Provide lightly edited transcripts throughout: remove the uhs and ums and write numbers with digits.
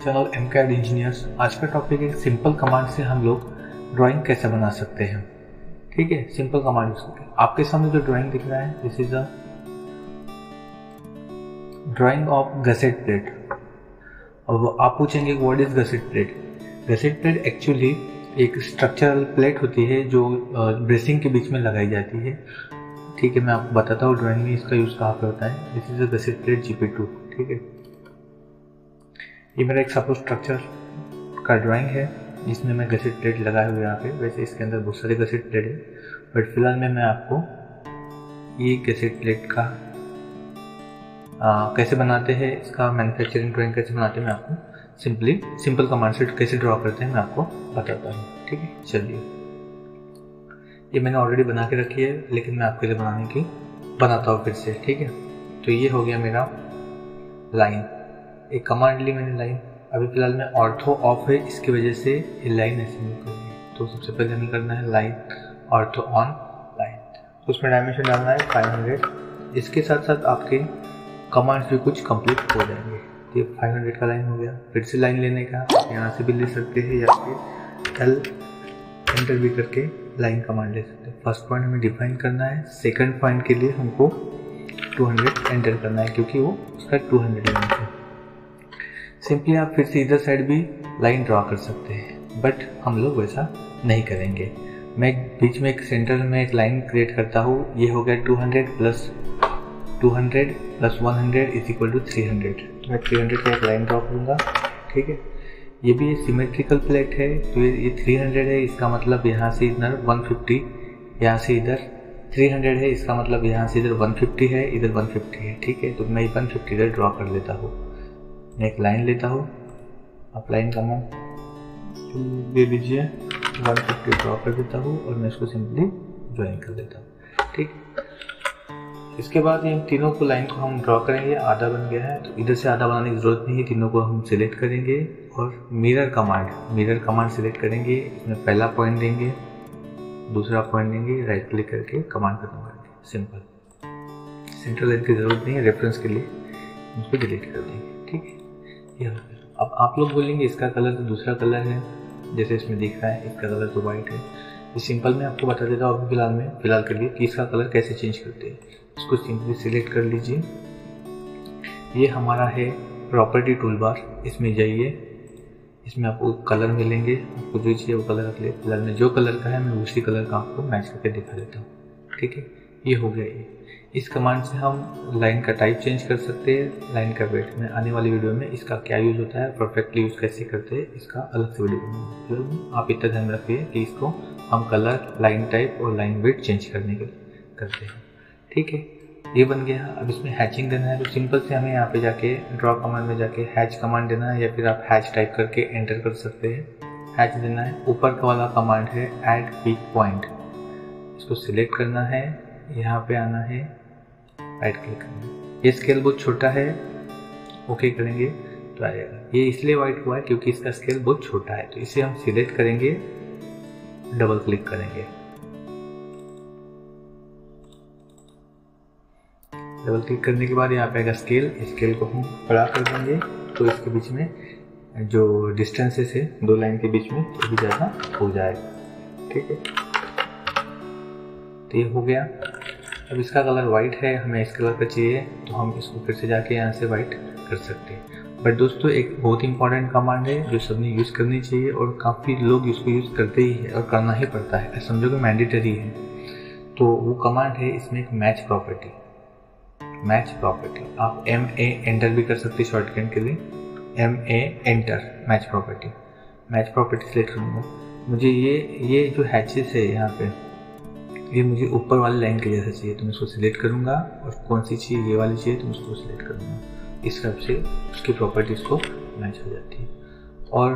Channel MCAD engineers. आज का topic है सिंपल कमांड से हम लोग ड्राइंग कैसे बना सकते हैं। ठीक है, सिंपल कमांड यूज करके आपके सामने जो ड्राइंग दिख रहा है, this is a drying of gusset plate. अब आप पूछेंगे what is gusset plate. Gusset plate actually एक स्ट्रक्चरल प्लेट होती है जो ब्रेसिंग के बीच में लगाई जाती है। ठीक है, मैं आपको बताता हूँ ड्राइंग में इसका यूज कहाँ पे होता है। This is a gusset plate GP2। ठीक है, ये मेरा एक सपोज स्ट्रक्चर का ड्राइंग है जिसमें मैं गसेट प्लेट लगाए हुए यहाँ पे। वैसे इसके अंदर बहुत सारे गसेट प्लेट है, बट फिलहाल में मैं आपको ये गसेट प्लेट का कैसे बनाते हैं, इसका मैन्युफैक्चरिंग ड्राइंग कैसे बनाते हैं, मैं आपको सिंपल कमांड से कैसे ड्रॉ करते हैं मैं आपको बताता हूँ। ठीक है, चलिए, ये मैंने ऑलरेडी बना के रखी है, लेकिन मैं आपके लिए बनाता हूँ फिर से। ठीक है, तो ये हो गया मेरा लाइन। एक कमांड ली मैंने लाइन। अभी फिलहाल में ऑर्थो ऑफ है, इसकी वजह से ये लाइन ऐसे मूव कर रही है। तो सबसे पहले हमें करना है लाइन ऑर्थो ऑन लाइन। तो उसमें डायमेंशन डालना है 500। इसके साथ साथ आपके कमांड्स भी कुछ कंप्लीट हो जाएंगे। ये 500 का लाइन हो गया। फिर से लाइन लेने का यहाँ से भी ले सकते हैं, या फिर L एंटर भी करके लाइन कमांड ले सकते हैं। फर्स्ट पॉइंट हमें डिफाइन करना है, सेकंड पॉइंट के लिए हमको 200 एंटर करना है क्योंकि वो उसका 200 लाइन है। सिंपली आप फिर से इधर साइड भी लाइन ड्रॉ कर सकते हैं, बट हम लोग वैसा नहीं करेंगे। मैं बीच में एक सेंटर में एक लाइन क्रिएट करता हूँ। ये हो गया 200 प्लस 100 इज इक्वल टू 300। तो मैं 300 का एक लाइन ड्रॉ करूँगा। ठीक है, ये भी सिमेट्रिकल प्लेट है, तो ये 300 है, इसका मतलब यहाँ से इधर 150, यहाँ से इधर 300 है, इसका मतलब यहाँ से इधर 150 है, इधर 150 है। ठीक है, तो मैं 150 इधर ड्रॉ कर लेता हूँ। मैं एक लाइन लेता हूँ, आप लाइन कमांड ले लीजिए, 150 ड्रॉ कर देता हूँ और मैं इसको सिंपली ज्वाइन कर देता हूँ। ठीक, इसके बाद ये तीनों को लाइन को हम ड्रॉ करेंगे। आधा बन गया है, तो इधर से आधा बनाने की जरूरत नहीं है। तीनों को हम सिलेक्ट करेंगे और मिरर कमांड सिलेक्ट करेंगे। इसमें पहला पॉइंट देंगे, दूसरा पॉइंट देंगे, राइट क्लिक करके कमांड खत्म करेंगे। सिंपल, सेंट्रल लाइन की जरूरत नहीं है, रेफरेंस के लिए उसको डिलीट कर देंगे। ठीक है, ये हो गया। अब आप लोग बोलेंगे इसका कलर तो दूसरा कलर है, जैसे इसमें दिख रहा है, इसका कलर तो वाइट है। ये सिंपल मैं आपको बता देता हूँ फिलहाल के लिए कि इसका कलर कैसे चेंज करते हैं। इसको सिंपली सिलेक्ट कर लीजिए। ये हमारा है प्रॉपर्टी टूल बार, इसमें जाइए, इसमें आपको कलर मिलेंगे, आपको जो चाहिए वो कलर रख ले। फिलहाल में जो कलर का है मैं उसी कलर का आपको मैच करके दिखा देता हूँ। ठीक है, ये हो गया। ये इस कमांड से हम लाइन का टाइप चेंज कर सकते हैं। लाइन का वेट में आने वाली वीडियो में इसका क्या यूज़ होता है, परफेक्टली यूज़ कैसे करते हैं, इसका अलग से वीडियो बनाऊंगा। आप इतना ध्यान रखिए कि इसको हम कलर, लाइन टाइप और लाइन वेट चेंज करने के लिए करते हैं। ठीक है, ये बन गया। अब इसमें हैचिंग देना है, तो सिंपल से हमें यहाँ पे जाके ड्रॉ कमांड में जाके हैच कमांड देना है, या फिर आप हैच टाइप करके एंटर कर सकते हैं। हैच देना है। ऊपर का वाला कमांड है ऐड पीक पॉइंट, इसको सिलेक्ट करना है, यहाँ पे आना है, राइट क्लिक करना है। ये स्केल बहुत छोटा है, ओके करेंगे तो आएगा। ये इसलिए वाइट हुआ है क्योंकि इसका स्केल बहुत छोटा है, तो इसे हम सिलेक्ट करेंगे, डबल क्लिक करेंगे। डबल क्लिक करने के बाद यहाँ पे आएगा स्केल को हम बड़ा कर देंगे, तो इसके बीच में जो डिस्टेंसेस है दो लाइन के बीच में वो भी ज़्यादा हो जाएगा। ठीक है, तो ये हो गया। अब इसका कलर वाइट है, हमें इस कलर का चाहिए, तो हम इसको फिर से जाके यहाँ से वाइट कर सकते हैं। बट दोस्तों, एक बहुत इंपॉर्टेंट कमांड है जो सबने यूज़ करनी चाहिए, और काफ़ी लोग इसको यूज़ करते ही है और करना ही पड़ता है, समझो कि मैंडेटरी है। तो वो कमांड है, इसमें एक मैच प्रॉपर्टी। आप MA एंटर भी कर सकते हैं शॉर्टकट के लिए, MA enter match property select करूँगा। मुझे ये जो हैचेस है यहाँ पे, ये मुझे ऊपर वाली लाइन के जैसा चाहिए, तो मैं इसको सिलेक्ट करूँगा। और कौन सी चाहिए, ये वाली चाहिए, तो मैं उसको सिलेक्ट करूँगा। इस तरह से उसकी प्रॉपर्टीज को मैच हो जाती है। और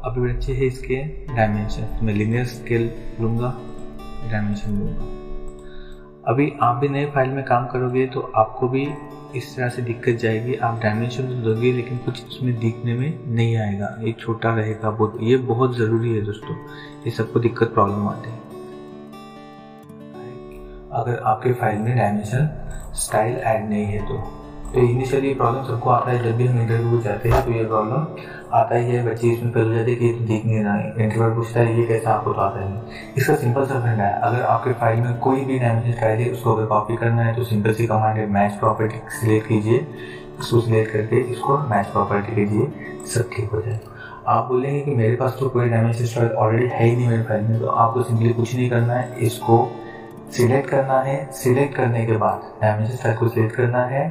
अभी बच्चे है इसके डायमेंशन, तो मैं लीनियर स्केल लूँगा, डायमेंशन लूँगा। अभी आप भी नए फाइल में काम करोगे तो आपको भी इस तरह से दिक्कत जाएगी। आप डायमेंशन तो दोगे, लेकिन कुछ उसमें दिखने में नहीं आएगा, ये छोटा रहेगा बहुत। ये बहुत ज़रूरी है दोस्तों, ये सबको दिक्कत प्रॉब्लम आती है। अगर आपके फाइल में डायमेंशन स्टाइल ऐड नहीं है तो इनिशियली प्रॉब्लम सबको आता है। जब भी हम इंटरव्यू जाते हैं तो ये प्रॉब्लम आता ही है, बच्चे इसमें पहले जाते कि देख नहीं रहा है, इंटरवल पूछता है ये कैसा, आपको तो आता है। इसका सिंपल सा फंडा है, अगर आपके फाइल में कोई भी डायमेंशन स्टाइल है उसको अगर कॉपी करना है तो सिंपल सी कमांड है, मैच प्रॉपर्टी सिलेक्ट कीजिए, इसको सिलेक्ट करके इसको मैच प्रॉपर्टी कीजिए, सब ठीक हो जाए। आप बोलेंगे कि मेरे पास तो कोई डायमेंशन स्टाइल ऑलरेडी है ही नहीं मेरे फाइल में, तो आपको सिंपली कुछ नहीं करना है, इसको सिलेक्ट करना है। सिलेक्ट करने के बाद डायमेंशन स्टाइल को सिलेक्ट करना है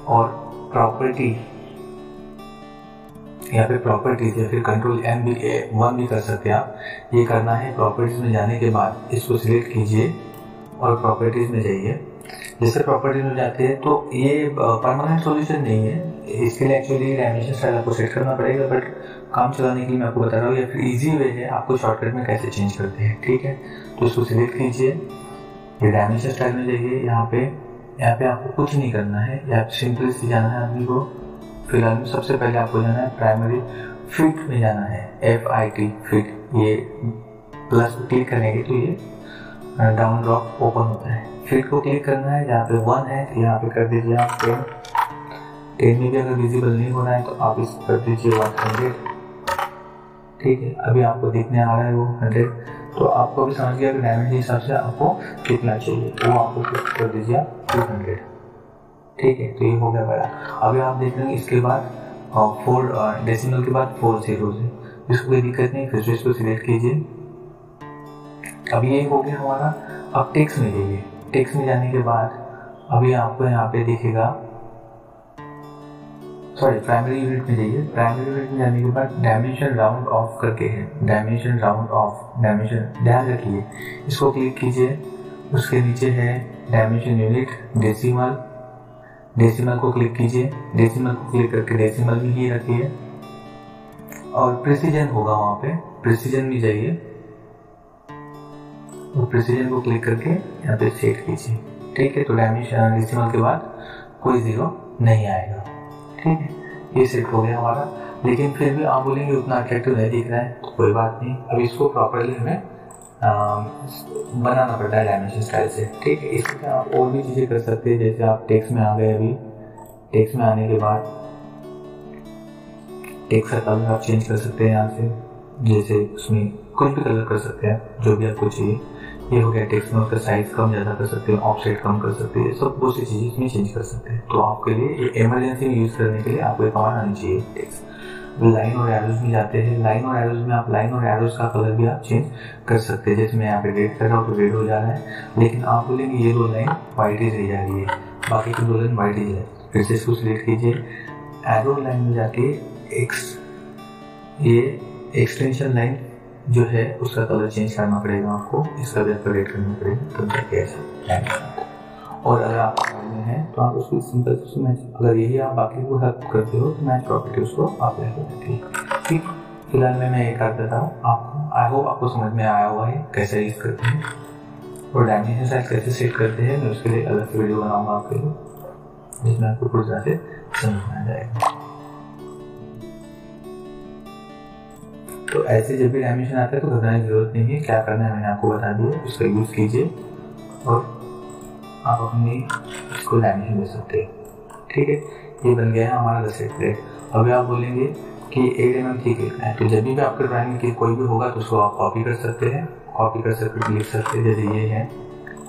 और प्रॉपर्टी, यहाँ पे प्रॉपर्टीज या फिर Ctrl+M1 भी कर सकते हैं आप, ये करना है। प्रॉपर्टीज में जाने के बाद इसको सिलेक्ट कीजिए और प्रॉपर्टीज में जाइए। जैसे प्रॉपर्टीज में जाते हैं तो ये परमानेंट सॉल्यूशन नहीं है, इसके लिए एक्चुअली डायमेंशन स्टाइल आपको सेट करना पड़ेगा, बट काम चलाने के लिए मैं आपको बता रहा हूँ, या फिर इजी वे है आपको शॉर्टकट में कैसे चेंज करते हैं, ठीक है। तो इसको सिलेक्ट कीजिए, ये डायमेंशन स्टाइल में जाइए, यहाँ पे आपको कुछ नहीं करना है, या सिंपली से जाना है आदमी को। फिलहाल में सबसे पहले आपको जाना है प्राइमरी फिट में जाना है, FIT फिट, ये प्लस को क्लिक करेंगे तो ये डाउन ड्रॉप ओपन होता है। फिट को क्लिक करना है, जहाँ पे 1 है तो यहाँ पे कर दीजिए आप 10 में भी अगर विजिबल नहीं हो रहा है तो आप इसको कर दीजिए 100, ठीक है। अभी आपको देखने आ रहा है वो 100, तो आपको भी समझ गया कि डायमेंशन के हिसाब से आपको कितना चाहिए, वो आपको कर दीजिए आप 200, ठीक है। तो ये हो गया बड़ा। अभी आप देख रहे हैं इसके बाद 4 डेसिमल के बाद 4 zeros है, इसको कोई दिक्कत नहीं, फिर से इसको सिलेक्ट कीजिए। अभी ये हो गया हमारा। अब टेक्स्ट में जाइए, टेक्स्ट में जाने के बाद अभी आपको यहाँ पे दिखेगा, सॉरी प्राइमरी यूनिट में जाइए। प्राइमरी यूनिट में जाने के बाद डायमेंशन राउंड ऑफ करके है, डायमेंशन राउंड ऑफ, डायमेंशन ध्यान रखिए, इसको क्लिक कीजिए। उसके नीचे है डायमेंशन यूनिट, डेसिमल, डेसिमल को क्लिक कीजिए, डेसिमल को क्लिक करके डेसिमल में ही रखिए और प्रिसीजन होगा वहाँ पे, प्रिसीजन में जाइए और प्रिसीजन को क्लिक करके यहाँ पे सेट कीजिए, ठीक है। तो डायमेंशन डेसिमल के बाद कोई 0 नहीं आएगा, ठीक है। ये सेट हो गया हमारा। लेकिन फिर भी आप बोलेंगे उतना अट्रैक्टिव नहीं दिख रहा है, तो कोई बात नहीं, अब इसको प्रॉपरली हमें बनाना पड़ता है डायमेंशन स्टाइल से, ठीक है। इसमें आप और भी चीज़ें कर सकते हैं, जैसे आप टेक्स्ट में आ गए, अभी टेक्स्ट में आने के बाद टेक्स्ट का कलर आप चेंज कर सकते हैं यहाँ से, जैसे उसमें कुछ भी कलर कर सकते हैं जो भी आपको चाहिए। ये हो गया टेक्स्ट में, उसका साइज कम ज़्यादा कर सकते हैं, ऑफसेट कम कर सकते हैं, सब बहुत सी चीज़ें इसमें चेंज कर सकते हैं। तो आपके लिए ये इमरजेंसी में यूज़ करने के लिए आपको एक कमांड आनी चाहिए टेक्स्ट। लाइन और एरोज में जाते हैं, लाइन और एरोज में आप लाइन और एरोज का कलर भी आप चेंज कर सकते हैं। जैसे मैं यहाँ पे रेड कर रहा हूँ तो रेड हो जा रहा है, लेकिन आप बोलेंगे ये 2 लाइन वाइट ही रह जा रही है, बाकी की 2 लाइन वाइट ही है। फिर से इसको सिलेक्ट कीजिए, एरो लाइन में जाके ये एक्सटेंशन लाइन जो है उसका कलर चेंज करना पड़ेगा आपको, इसका भी आपको रेड करना पड़ेगा, तब जाके ऐसा। और अगर आप में है तो आप उसको सिंपल से मैच, अगर यही आप बाकी को हेल्प करते हो तो मैच प्रॉपर्टी उसको आप ले सकते हैं, ठीक। फिलहाल मैं ये कर देता हूँ आपको, आई होप आपको समझ में आया हुआ है कैसे यूज करते हैं और डायमेंशन साइज कैसे सेट करते हैं। मैं उसके लिए अलग से वीडियो बनाऊंगा आपके लिए, जिसमें आपको पूरी तरह से समझ में आ जाएगा। तो ऐसे जब भी डायमेंशन आता है तो घबराने की जरूरत नहीं है, क्या करना है मैंने आपको बता दिया, उसका यूज कीजिए और आप अपनी इसको डायमेंशन दे सकते हैं, ठीक है। ये बन गया है हमारा रसेट प्लेट। अभी आप बोलेंगे कि 8 mm ठीक लिखना है, तो जब भी आपके ड्राइंग में कोई भी होगा तो उसको आप कॉपी कर सकते हैं, कॉपी कर सकते लिख सकते हैं। जैसे ये है,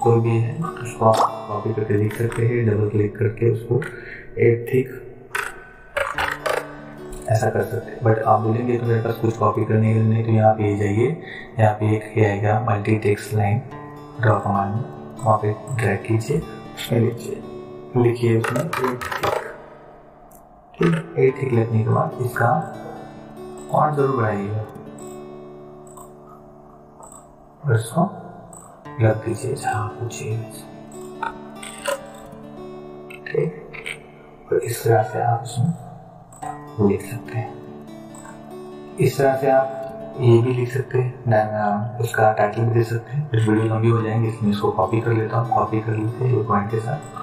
कोई भी है उसको आप कॉपी करके लिख सकते हैं, डबल क्लिक करके उसको 8 थिक ऐसा कर सकते हैं। बट आप बोलेंगे तो मेरे पास कुछ कॉपी करने के लिए नहीं, तो यहाँ पे जाइए, यहाँ पे एक ही आएगा multi text line draw command में, वहाँ पे ड्रैग कीजिए, उसमें लिखिए उसमें 8 थिक, ठीक है। 8 थिक लिखने के बाद इसका फॉन्ट जरूर बढ़ाइएगा और इसको रख दीजिए जहाँ पूछिए, ठीक। और इस तरह से आप उसमें लिख सकते हैं। इस तरह से आप ये भी लिख सकते हैं, उसका टाइटल भी दे सकते हैं। फिर वीडियो लंबी हो जाएंगे, इसमें इसको कॉपी कर लेता हूँ, कॉपी कर लेते हैं ये पॉइंट के साथ।